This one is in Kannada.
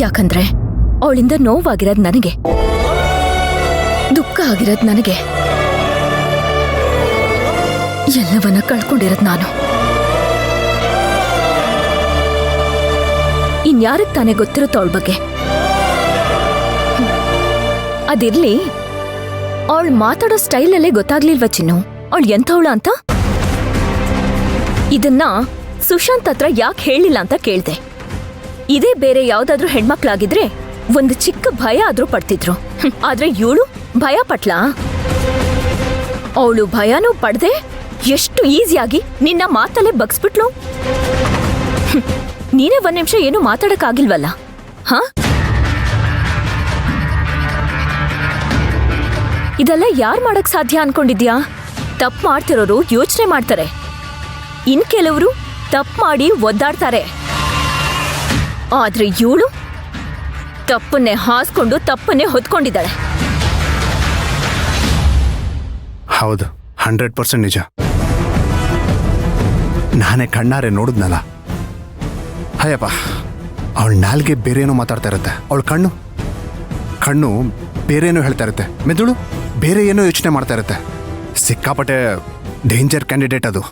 ಯಾಕಂದ್ರೆ ಅವಳಿಂದ ನೋವಾಗಿರೋದ್ ನನಗೆ, ದುಃಖ ಆಗಿರೋದ್ ನನಗೆ, ಎಲ್ಲವನ್ನ ಕಳ್ಕೊಂಡಿರೋದ್ ನಾನು. ಇನ್ಯಾರಿಗೆ ತಾನೇ ಗೊತ್ತಿರುತ್ತೋ ಅವಳ ಬಗ್ಗೆ? ಅದಿರ್ಲಿ, ಅವಳು ಮಾತಾಡೋ ಸ್ಟೈಲಲ್ಲೇ ಗೊತ್ತಾಗ್ಲಿಲ್ವ ಚಿನ್ನು ಅವಳು ಎಂಥವಳ ಅಂತ? ಇದನ್ನ ಸುಶಾಂತ್ ಹತ್ರ ಯಾಕೆ ಹೇಳಿಲ್ಲ ಅಂತ ಕೇಳ್ದೆ. ಇದೇ ಬೇರೆ ಯಾವ್ದಾದ್ರೂ ಹೆಣ್ಮಕ್ಳಾಗಿದ್ರೆ ಒಂದು ಚಿಕ್ಕ ಭಯ ಆದ್ರೂ ಪಡ್ತಿದ್ರು. ಆದ್ರೆ ಇವಳು ಭಯ ಪಟ್ಲಾ? ಅವಳು ಭಯನೂ ಪಡ್ದೆ ಎಷ್ಟು ಈಸಿಯಾಗಿ ನಿನ್ನ ಮಾತಲ್ಲೇ ಬಗ್ಸ್ಬಿಟ್ಲು. ನೀನೇ ಒಂದ್ ನಿಮಿಷ ಏನು ಮಾತಾಡಕ್ಕಾಗಿಲ್ವಲ್ಲ? ಹಾ, ಇದೆಲ್ಲ ಯಾರ್ ಮಾಡಕ್ ಸಾಧ್ಯ ಅನ್ಕೊಂಡಿದ್ಯಾ? ತಪ್ಪು ಮಾಡ್ತಿರೋರು ಯೋಚನೆ ಮಾಡ್ತಾರೆ, ಇನ್ ಕೆಲವರು ತಪ್ಪು ಮಾಡಿ ಒದ್ದಾಡ್ತಾರೆ. ಆದ್ರೆ ಇವಳು ತಪ್ಪನ್ನೇ ಹಾಸ್ಕೊಂಡು ತಪ್ಪನ್ನೇ ಹೊತ್ಕೊಂಡಿದ್ದಾಳೆ. ಹೌದು, 100% ನಿಜ. ನಾನೇ ಕಣ್ಣಾರೆ ನೋಡಿದ್ನಲ್ಲ. ಅಯ್ಯಪ್ಪ, ಅವಳ ನಾಲ್ಗೆ ಬೇರೇನೋ ಮಾತಾಡ್ತಾ ಇರುತ್ತೆ, ಅವಳ ಕಣ್ಣು ಬೇರೇನೋ ಹೇಳ್ತಾ ಇರುತ್ತೆ, ಮೆದುಳು ಬೇರೆ ಏನೋ ಯೋಚನೆ ಮಾಡ್ತಾ ಇರುತ್ತೆ. ಸಿಕ್ಕಾಪಟ್ಟೆ ಡೇಂಜರ್ ಕ್ಯಾಂಡಿಡೇಟ್ ಅದು.